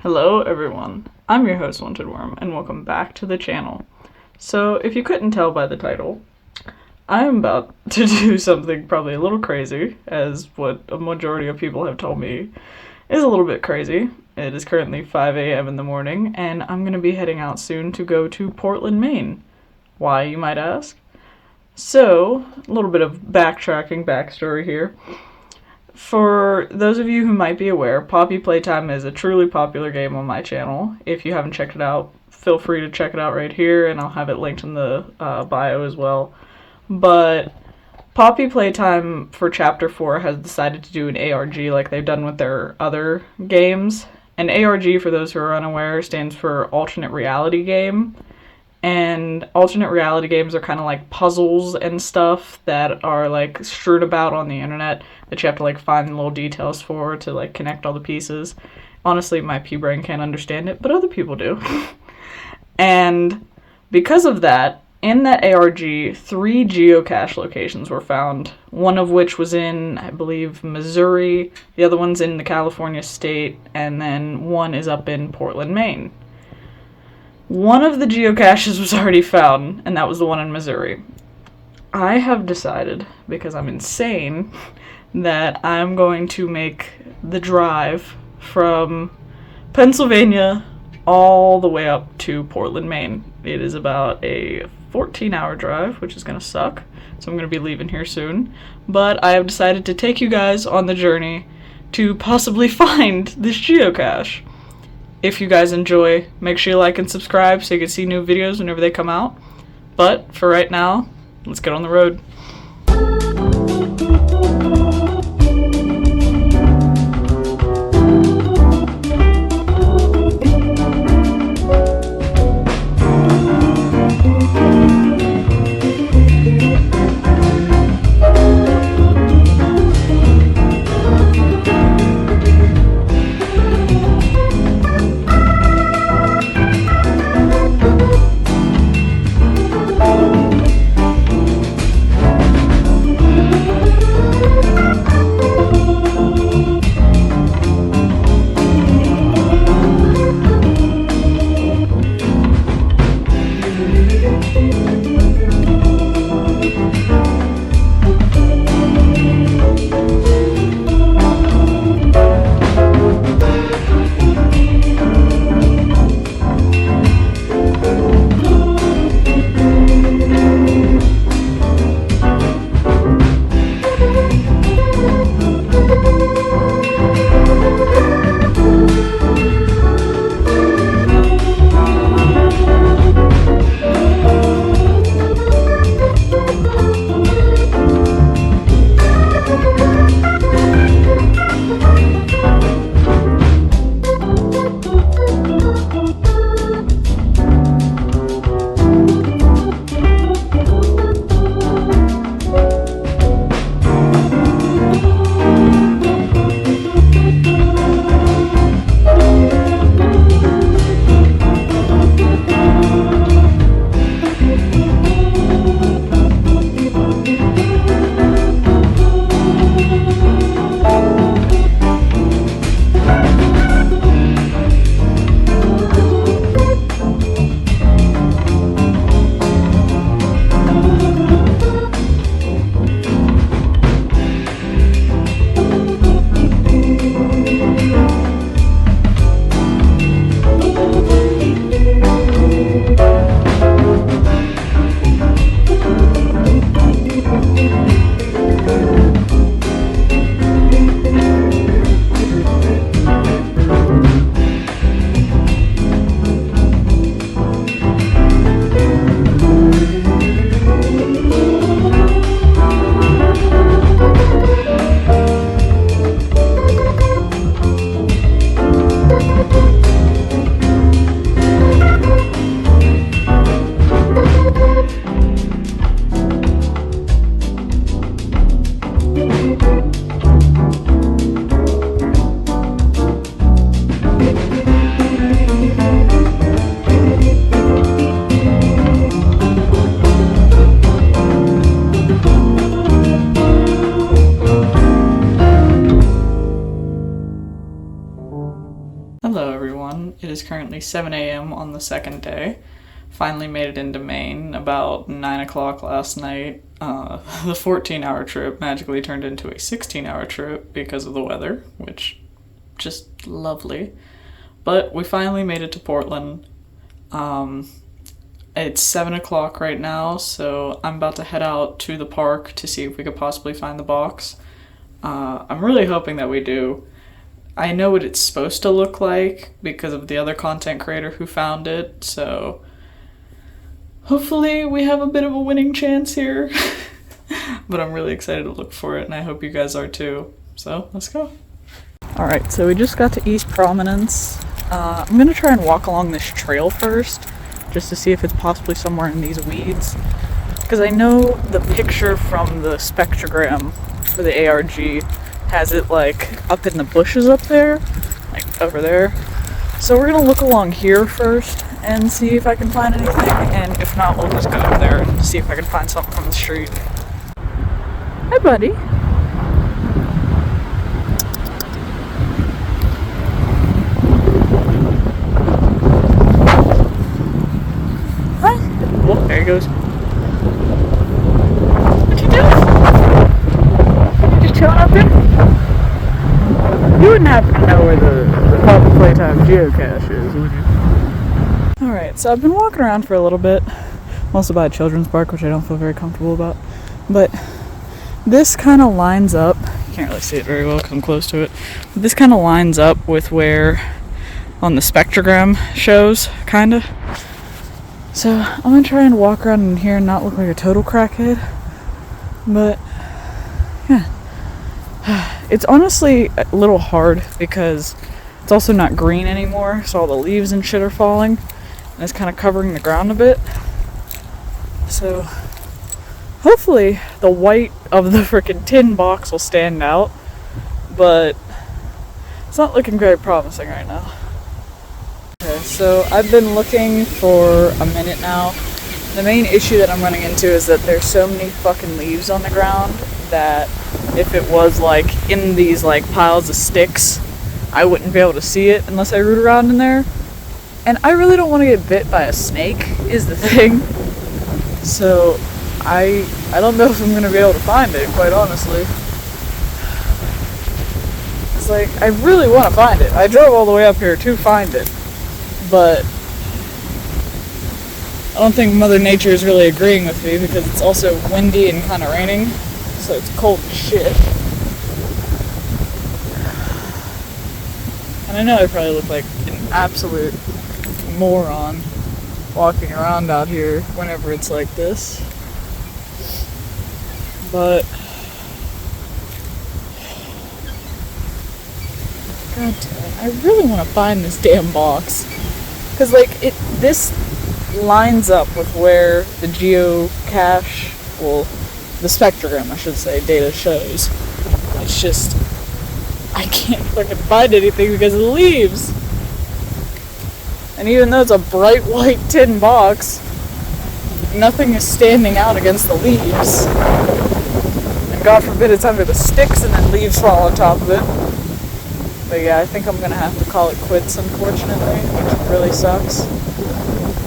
Hello everyone, I'm your host Wanted Worm, and welcome back to the channel. So, if you couldn't tell by the title, I am about to do something probably a little crazy, as what a majority of people have told me is a little bit crazy. It is currently 5 a.m. in the morning, and I'm going to be heading out soon to go to Portland, Maine. Why, you might ask? So, a little bit of backstory here. For those of you who might be aware, Poppy Playtime is a truly popular game on my channel. If you haven't checked it out, feel free to check it out right here, and I'll have it linked in the bio as well. But Poppy Playtime for Chapter 4 has decided to do an ARG like they've done with their other games. An ARG, for those who are unaware, stands for Alternate Reality Game. And alternate reality games are kind of like puzzles and stuff that are like strewn about on the internet that you have to like find little details for to like connect all the pieces. Honestly, my pea-brain can't understand it, but other people do. And because of that, in that ARG, 3 geocache locations were found, one of which was in, I believe, Missouri, the other one's in the California state, and then one is up in Portland, Maine. One of the geocaches was already found, and that was the one in Missouri. I have decided, because I'm insane, that I'm going to make the drive from Pennsylvania all the way up to Portland, Maine. It is about a 14-hour drive, which is going to suck, so I'm going to be leaving here soon. But I have decided to take you guys on the journey to possibly find this geocache. If you guys enjoy, make sure you like and subscribe so you can see new videos whenever they come out. But for right now, let's get on the road. Hello everyone, it is currently 7 a.m. on the second day. Finally made it into Maine about 9 o'clock last night. The 14-hour trip magically turned into a 16-hour trip because of the weather, which just lovely. But we finally made it to Portland. It's 7 o'clock right now, so I'm about to head out to the park to see if we could possibly find the box. I'm really hoping that we do. I know what it's supposed to look like because of the other content creator who found it, so hopefully we have a bit of a winning chance here. But I'm really excited to look for it, and I hope you guys are too. So, let's go. Alright, so we just got to East Prominence. I'm gonna try and walk along this trail first, just to see if it's possibly somewhere in these weeds. Because I know the picture from the spectrogram for the ARG has it like up in the bushes up there, like over there. So we're gonna look along here first and see if I can find anything, and if not, we'll just go over there and see if I can find something from the street. Hi, buddy. Hi. Oh, there he goes. What you doing? You just chilling up there? You wouldn't happen to know where the Playtime GEOCACHE is, would you? Alright, so I've been walking around for a little bit, mostly by a children's park, which I don't feel very comfortable about. But this kind of lines up, you can't really see it very well because I'm close to it, but this kind of lines up with where on the spectrogram shows, kind of. So I'm going to try and walk around in here and not look like a total crackhead. But, yeah. It's honestly a little hard because it's also not green anymore, so all the leaves and shit are falling, and it's kind of covering the ground a bit. So hopefully the white of the frickin' tin box will stand out, but it's not looking very promising right now. Okay, so I've been looking for a minute now. The main issue that I'm running into is that there's so many fucking leaves on the ground that if it was like in these like piles of sticks, I wouldn't be able to see it unless I root around in there. And I really don't want to get bit by a snake, is the thing. So I don't know if I'm gonna be able to find it, quite honestly. It's like, I really want to find it. I drove all the way up here to find it, but I don't think Mother Nature is really agreeing with me because it's also windy and kind of raining, so it's cold as shit. And I know I probably look like an absolute moron walking around out here whenever it's like this. But god damn it, I really want to find this damn box. Cause like this lines up with where the geocache, well, the spectrogram I should say, data shows. It's just I can't fucking find anything because of the leaves. And even though it's a bright white tin box, nothing is standing out against the leaves. And God forbid it's under the sticks and then leaves fall on top of it. But yeah, I think I'm gonna have to call it quits, unfortunately, which really sucks.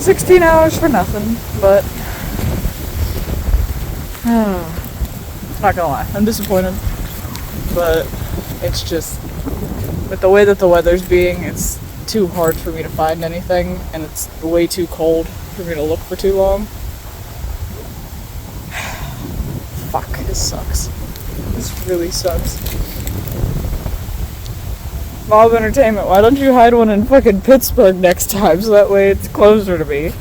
16 hours for nothing, but not gonna lie, I'm disappointed. But it's just, with the way that the weather's being, it's too hard for me to find anything, and it's way too cold for me to look for too long. Fuck, this sucks. This really sucks. Mob Entertainment, why don't you hide one in fucking Pittsburgh next time so that way it's closer to me?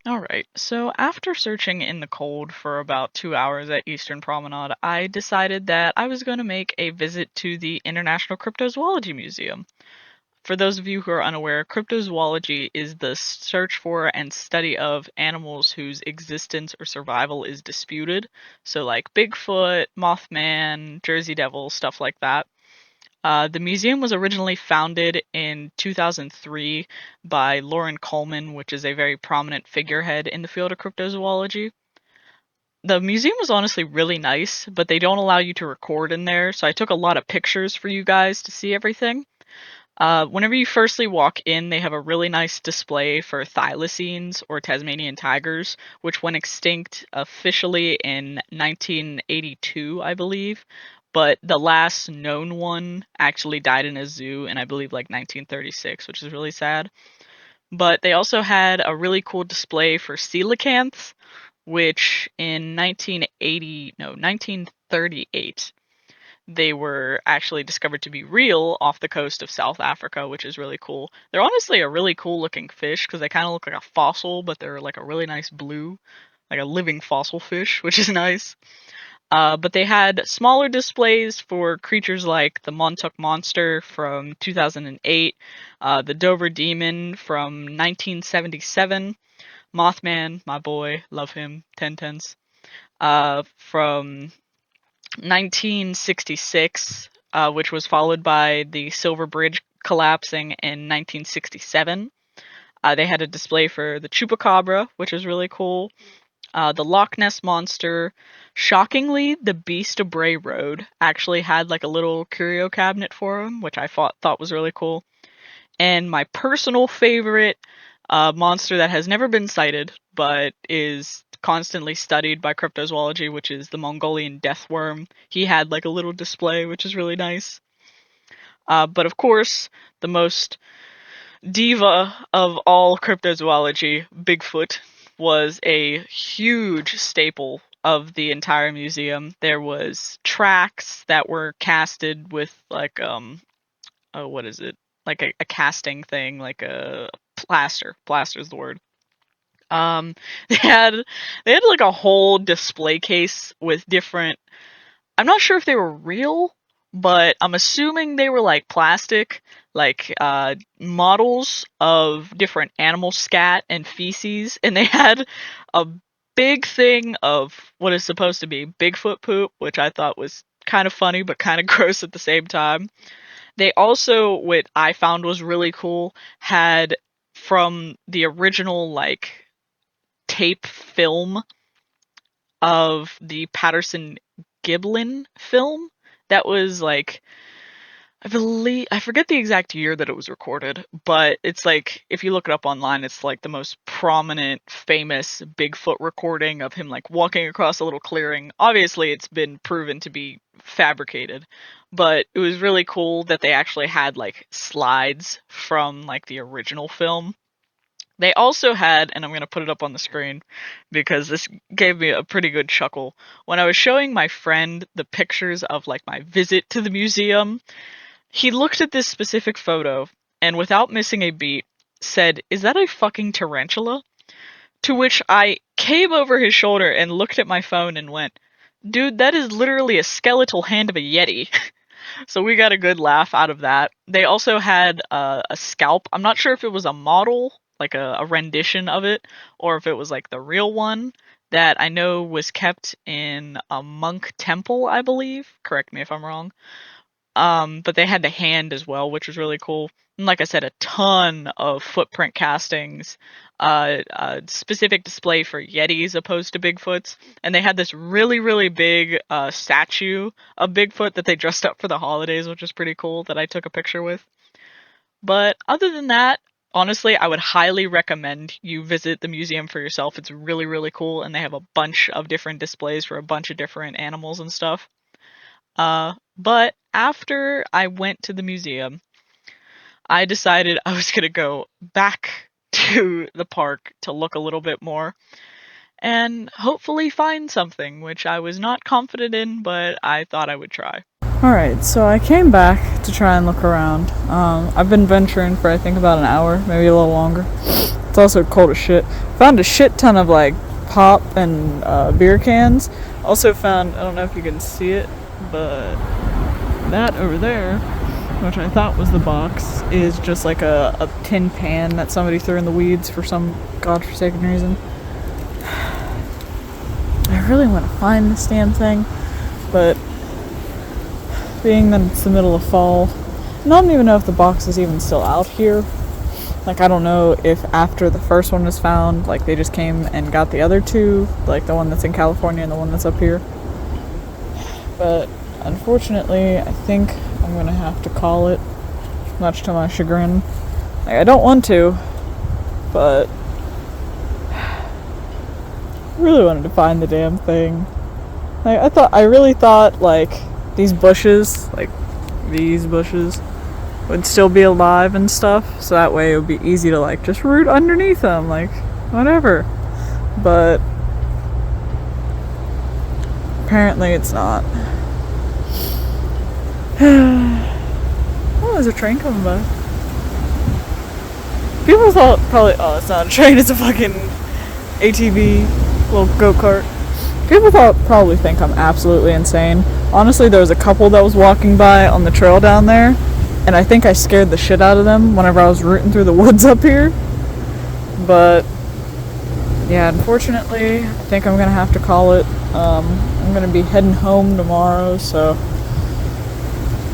Alright, so after searching in the cold for about 2 hours at Eastern Promenade, I decided that I was going to make a visit to the International Cryptozoology Museum. For those of you who are unaware, cryptozoology is the search for and study of animals whose existence or survival is disputed. So like Bigfoot, Mothman, Jersey Devil, stuff like that. The museum was originally founded in 2003 by Lauren Coleman, which is a very prominent figurehead in the field of cryptozoology. The museum was honestly really nice, but they don't allow you to record in there, so I took a lot of pictures for you guys to see everything. Whenever you firstly walk in, they have a really nice display for thylacines or Tasmanian tigers, which went extinct officially in 1982, I believe. But the last known one actually died in a zoo in, I believe, like 1936, which is really sad. But they also had a really cool display for coelacanths, which in 1980, no, 1938, they were actually discovered to be real off the coast of South Africa, which is really cool. They're honestly a really cool looking fish because they kind of look like a fossil, but they're like a really nice blue, like a living fossil fish, which is nice. But they had smaller displays for creatures like the Montauk Monster from 2008, the Dover Demon from 1977, Mothman, my boy, love him, 10/10s, from 1966, which was followed by the Silver Bridge collapsing in 1967. They had a display for the Chupacabra, which was really cool. The Loch Ness Monster. Shockingly, the Beast of Bray Road actually had like a little curio cabinet for him, which I thought was really cool. And my personal favorite monster that has never been cited, but is constantly studied by cryptozoology, which is the Mongolian deathworm. He had like a little display, which is really nice. But of course, the most diva of all cryptozoology, Bigfoot, was a huge staple of the entire museum. There was tracks that were casted with like oh, what is it? Like a casting thing, like a plaster. Plaster is the word. Um, they had they had like a whole display case with different. I'm not sure if they were real, but I'm assuming they were like plastic, like models of different animal scat and feces, and they had a big thing of what is supposed to be Bigfoot poop, which I thought was kind of funny but kind of gross at the same time. They also, what I found was really cool, had from the original like tape film of the Patterson Giblin film that was like, I believe, I forget the exact year that it was recorded, but it's like if you look it up online, it's like the most prominent famous Bigfoot recording of him like walking across a little clearing. Obviously it's been proven to be fabricated, but it was really cool that they actually had like slides from like the original film. They also had, and I'm going to put it up on the screen because this gave me a pretty good chuckle. When I was showing my friend the pictures of like my visit to the museum, he looked at this specific photo and without missing a beat said, "Is that a fucking tarantula?" To which I came over his shoulder and looked at my phone and went, "Dude, that is literally a skeletal hand of a yeti." So we got a good laugh out of that. They also had a scalp. I'm not sure if it was a model, like a rendition of it, or if it was like the real one that I know was kept in a monk temple, I believe. Correct me if I'm wrong. But they had the hand as well, which was really cool. And like I said, a ton of footprint castings, a specific display for Yetis opposed to Bigfoots, and they had this really, really big statue of Bigfoot that they dressed up for the holidays, which was pretty cool, that I took a picture with. But other than that, honestly, I would highly recommend you visit the museum for yourself. It's really, really cool, and they have a bunch of different displays for a bunch of different animals and stuff. But after I went to the museum, I decided I was going to go back to the park to look a little bit more and hopefully find something, which I was not confident in, but I thought I would try. Alright, so I came back to try and look around. I've been venturing for I think about an hour, maybe a little longer. It's also cold as shit. Found a shit ton of like pop and beer cans. Also found, I don't know if you can see it, but that over there, which I thought was the box, is just like a tin pan that somebody threw in the weeds for some godforsaken reason. I really want to find this damn thing, but being that it's the middle of fall, and I don't even know if the box is even still out here. Like, I don't know if after the first one was found, like, they just came and got the other two, like the one that's in California and the one that's up here. But unfortunately, I think I'm gonna have to call it much to my chagrin. Like, I don't want to, but I really wanted to find the damn thing. Like, I really thought, like, these bushes would still be alive and stuff, so that way it would be easy to, like, just root underneath them, like, whatever. But apparently it's not. Oh, there's a train coming by. People thought probably, oh, it's not a train, it's a fucking ATV, little go-kart. People probably think I'm absolutely insane. Honestly, there was a couple that was walking by on the trail down there, and I think I scared the shit out of them whenever I was rooting through the woods up here. But yeah, unfortunately, I think I'm gonna have to call it. I'm gonna be heading home tomorrow, so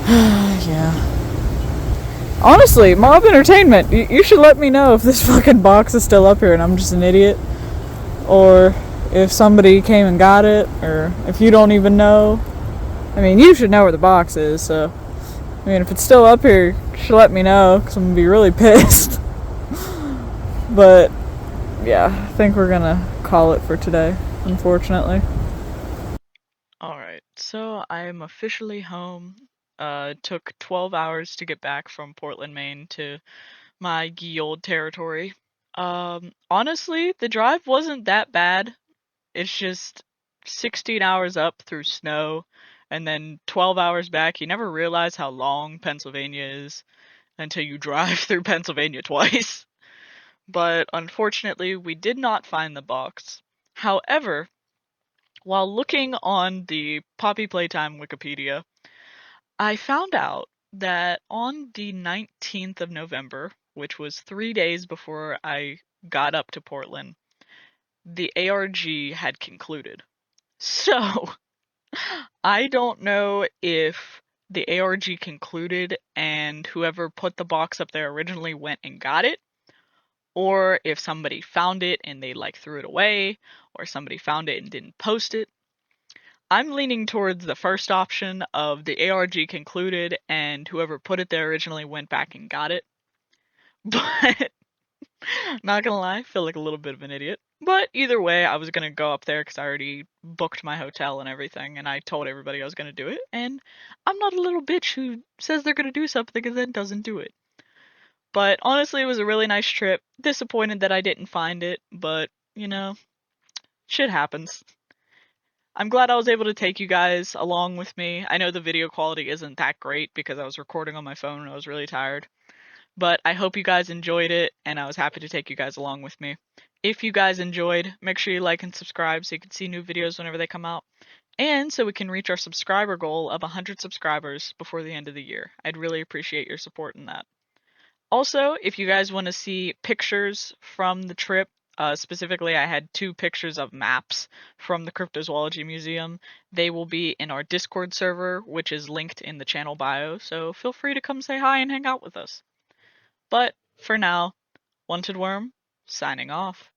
yeah. Honestly, Mob Entertainment, you should let me know if this fucking box is still up here and I'm just an idiot, or if somebody came and got it, or if you don't even know. I mean, you should know where the box is, so I mean, if it's still up here, you should let me know, because I'm gonna be really pissed. But yeah, I think we're gonna call it for today, unfortunately. Alright, so I am officially home. It took 12 hours to get back from Portland, Maine to my ye old territory. Honestly, the drive wasn't that bad. It's just 16 hours up through snow and then 12 hours back. You never realize how long Pennsylvania is until you drive through Pennsylvania twice. But unfortunately, we did not find the box. However, while looking on the Poppy Playtime Wikipedia, I found out that on the 19th of November, which was 3 days before I got up to Portland, the ARG had concluded. So, I don't know if the ARG concluded and whoever put the box up there originally went and got it, or if somebody found it and they like threw it away, or somebody found it and didn't post it. I'm leaning towards the first option of the ARG concluded and whoever put it there originally went back and got it. But not gonna lie, I feel like a little bit of an idiot. But either way, I was gonna go up there because I already booked my hotel and everything, and I told everybody I was gonna do it. And I'm not a little bitch who says they're gonna do something and then doesn't do it. But honestly, it was a really nice trip. Disappointed that I didn't find it, but you know, shit happens. I'm glad I was able to take you guys along with me. I know the video quality isn't that great because I was recording on my phone and I was really tired. But I hope you guys enjoyed it, and I was happy to take you guys along with me. If you guys enjoyed, make sure you like and subscribe so you can see new videos whenever they come out. And so we can reach our subscriber goal of 100 subscribers before the end of the year. I'd really appreciate your support in that. Also, if you guys want to see pictures from the trip, specifically I had 2 pictures of maps from the Cryptozoology Museum. They will be in our Discord server, which is linked in the channel bio, so feel free to come say hi and hang out with us. But for now, Wanted Worm, signing off.